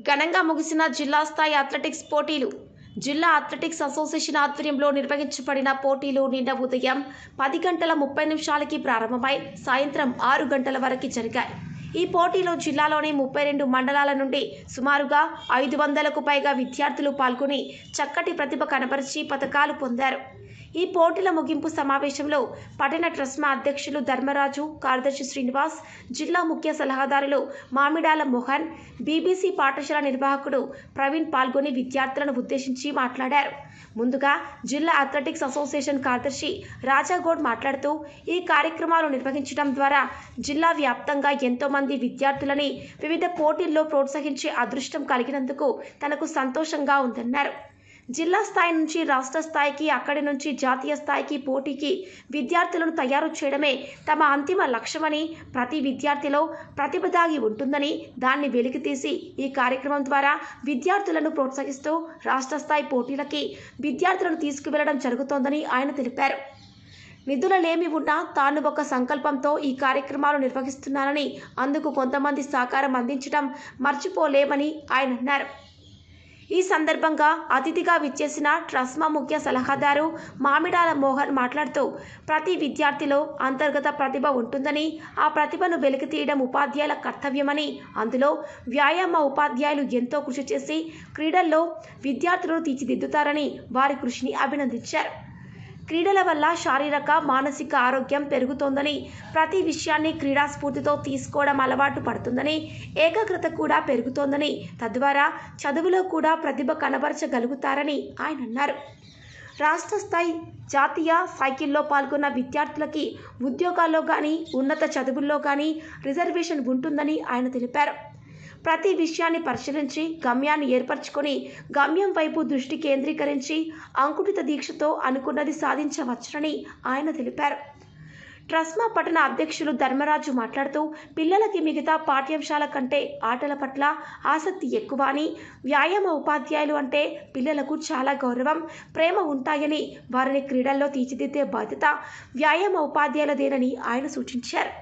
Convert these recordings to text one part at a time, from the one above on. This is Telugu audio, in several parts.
ఘనంగా ముగిసిన జిల్లా స్థాయి అథ్లెటిక్స్ పోటీలు. జిల్లా అథ్లెటిక్స్ అసోసియేషన్ ఆధ్వర్యంలో నిర్వహించబడిన పోటీలు నిన్న ఉదయం 10:30 ప్రారంభమై సాయంత్రం 6 గంటల వరకు జరిగాయి. ఈ పోటీలో జిల్లాలోని 32 మండలాల నుండి సుమారుగా 500కు పైగా విద్యార్థులు పాల్గొని చక్కటి ప్రతిభ కనబరిచి పతకాలు పొందారు. ఈ పోటీల ముగింపు సమావేశంలో పట్టణ ట్రస్మా అధ్యక్షులు ధర్మరాజు, కార్యదర్శి శ్రీనివాస్, జిల్లా ముఖ్య సలహాదారులు మామిడాల మోహన్, బీబీసీ పాఠశాల నిర్వాహకుడు ప్రవీణ్ పాల్గొని విద్యార్థులను ఉద్దేశించి మాట్లాడారు. ముందుగా జిల్లా అథ్లెటిక్స్ అసోసియేషన్ కార్యదర్శి రాజాగౌడ్ మాట్లాడుతూ, ఈ కార్యక్రమాలు నిర్వహించడం ద్వారా జిల్లా వ్యాప్తంగా ఎంతో మంది విద్యార్థులని వివిధ పోటీల్లో ప్రోత్సహించే అదృష్టం కలిగినందుకు తనకు సంతోషంగా ఉందన్నారు. జిల్లా స్థాయి నుంచి రాష్ట్ర స్థాయికి, అక్కడి నుంచి జాతీయ స్థాయికి పోటీకి విద్యార్థులను తయారు చేయడమే తమ అంతిమ లక్ష్యమని, ప్రతి విద్యార్థిలో ప్రతిభ దాగి ఉంటుందని, దాన్ని వెలికితీసి ఈ కార్యక్రమం ద్వారా విద్యార్థులను ప్రోత్సహిస్తూ రాష్ట్ర స్థాయి పోటీలకి విద్యార్థులను తీసుకువెళ్లడం జరుగుతోందని ఆయన తెలిపారు. నిధులలేమి ఉన్నా తాను ఒక సంకల్పంతో ఈ కార్యక్రమాలు నిర్వహిస్తున్నానని, అందుకు కొంతమంది సహకారం అందించడం మర్చిపోలేమని ఆయన అన్నారు. ఈ సందర్భంగా అతిథిగా విచ్చేసిన ట్రస్మా ముఖ్య సలహాదారు మామిడాల మోహన్ మాట్లాడుతూ, ప్రతి విద్యార్థిలో అంతర్గత ప్రతిభ ఉంటుందని, ఆ ప్రతిభను వెలికితీయడం ఉపాధ్యాయుల కర్తవ్యమని, అందులో వ్యాయామ ఉపాధ్యాయులు ఎంతో కృషి చేసి క్రీడల్లో విద్యార్థులను తీర్చిదిద్దుతారని వారి కృషిని అభినందించారు. క్రీడల వల్ల శారీరక, మానసిక ఆరోగ్యం పెరుగుతోందని, ప్రతి విషయాన్ని క్రీడా స్ఫూర్తితో తీసుకోవడం అలవాటు పడుతుందని, ఏకాగ్రత కూడా పెరుగుతోందని, తద్వారా చదువులో కూడా ప్రతిభ కనబరచగలుగుతారని ఆయన అన్నారు. రాష్ట్ర స్థాయి, జాతీయ సైకిల్లో పాల్గొన్న విద్యార్థులకి ఉద్యోగాల్లో కానీ, ఉన్నత చదువుల్లో కానీ రిజర్వేషన్ ఉంటుందని ఆయన తెలిపారు. ప్రతి విషయాన్ని పరిశీలించి గమ్యాన్ని ఏర్పరచుకొని గమ్యం వైపు దృష్టి కేంద్రీకరించి అంకుటిత దీక్షతో అనుకున్నది సాధించవచ్చునని ఆయన తెలిపారు. ట్రస్మా పట్టణ అధ్యక్షులు ధర్మరాజు మాట్లాడుతూ, పిల్లలకి మిగతా పాఠ్యాంశాల కంటే ఆటల పట్ల ఆసక్తి ఎక్కువ అని, వ్యాయామ ఉపాధ్యాయులు అంటే పిల్లలకు చాలా గౌరవం, ప్రేమ ఉంటాయని, వారిని క్రీడల్లో తీర్చిదిద్దే బాధ్యత వ్యాయామ ఉపాధ్యాయులదేనని ఆయన సూచించారు.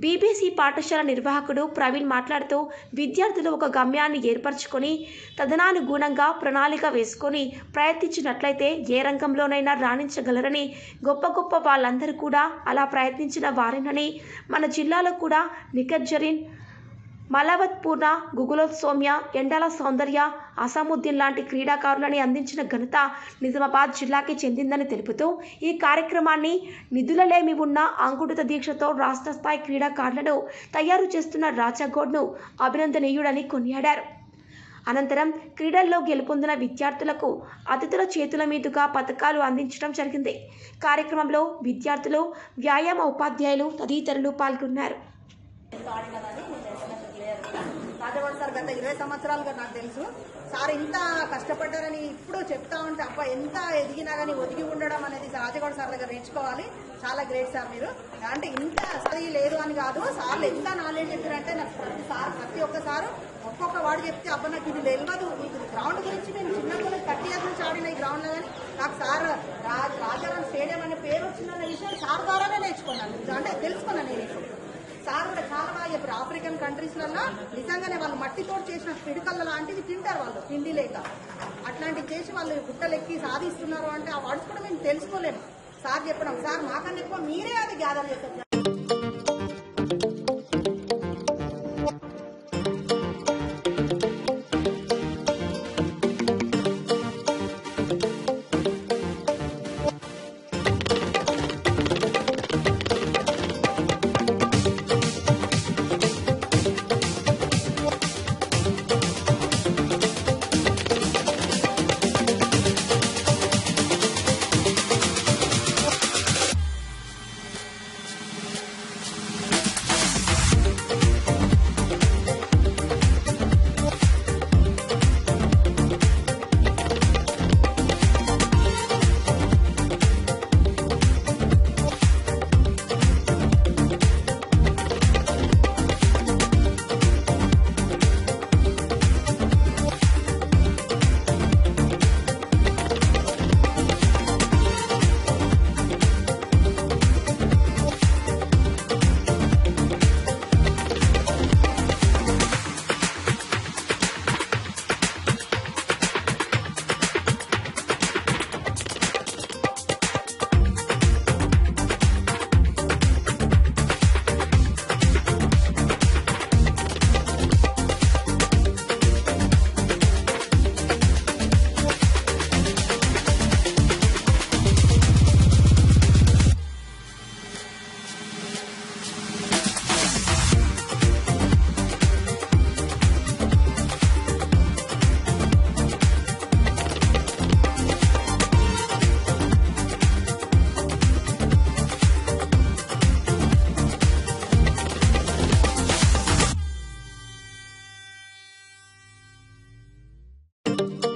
బీబీసీ పాఠశాల నిర్వాహకుడు ప్రవీణ్ మాట్లాడుతూ, విద్యార్థులు ఒక గమ్యాన్ని ఏర్పరచుకొని తదనానుగుణంగా ప్రణాళిక వేసుకొని ప్రయత్నించినట్లయితే ఏ రంగంలోనైనా రాణించగలరని, గొప్ప వాళ్ళందరూ కూడా అలా ప్రయత్నించిన వారేనని, మన జిల్లాలో కూడా నిఖర్జరీన్, మలవత్ పూర్ణ, గుగులోత్ సౌమ్య, ఎండాల సౌందర్య, అసాముద్దీన్ లాంటి క్రీడాకారులని అందించిన ఘనత నిజామాబాద్ జిల్లాకి చెందిందని తెలుపుతూ, ఈ కార్యక్రమాన్ని నిధులలేమి ఉన్న అంకుటిత దీక్షతో రాష్ట్ర స్థాయి క్రీడాకారులను తయారు చేస్తున్న రాజాగౌడ్ను అభినందనీయుడని కొనియాడారు. అనంతరం క్రీడల్లో గెలుపొందిన విద్యార్థులకు అతిథుల చేతుల మీదుగా పతకాలు అందించడం జరిగింది. కార్యక్రమంలో విద్యార్థులు, వ్యాయామ ఉపాధ్యాయులు తదితరులు పాల్గొన్నారు. రాజవాడ్ సార్ గత 20 సంవత్సరాలుగా నాకు తెలుసు. సార్ ఇంత కష్టపడ్డారని ఇప్పుడు చెప్తా ఉంటే అబ్బా ఎంత ఎదిగినా కానీ ఒదిగి ఉండడం అనేది రాజవాడ్ సార్ దగ్గర నేర్చుకోవాలి. చాలా గ్రేట్ సార్ మీరు. అంటే ఇంత చదివి లేదు అని కాదు, సార్లు ఎంత నాలెడ్జ్ చెప్పారంటే నాకు ప్రతి ఒక్కసారి ఒక్కొక్క వాడు చెప్తే అబ్బా నాకు ఇది తెలియదు, మీకు గ్రౌండ్ గురించి నేను చిన్నప్పుడు 30 years నుంచి ఆడిన ఈ గ్రౌండ్లో కానీ నాకు సార్ రాజారాం స్టేడియం అనే పేరు వచ్చిందన్న విషయం సార్ ద్వారానే నేర్చుకున్నాను, అంటే తెలుసుకున్నాను నేను. సార్ కూడా చాలా బాగా చెప్పారు. ఆఫ్రికన్ కంట్రీస్లలో నిజంగానే వాళ్ళు మట్టితో చేసిన పిడికల్ల లాంటివి తింటారు వాళ్ళు, తిండి లేక. అట్లాంటివి చేసి వాళ్ళు గుట్టలెక్కి సాధిస్తున్నారు అంటే ఆ వర్డ్స్ కూడా మేము తెలుసుకోలేము. సార్ చెప్పడం, సార్ మాకన్నా ఎక్కువ మీరే అది గ్యాదర్ చేస్తారు. Thank you.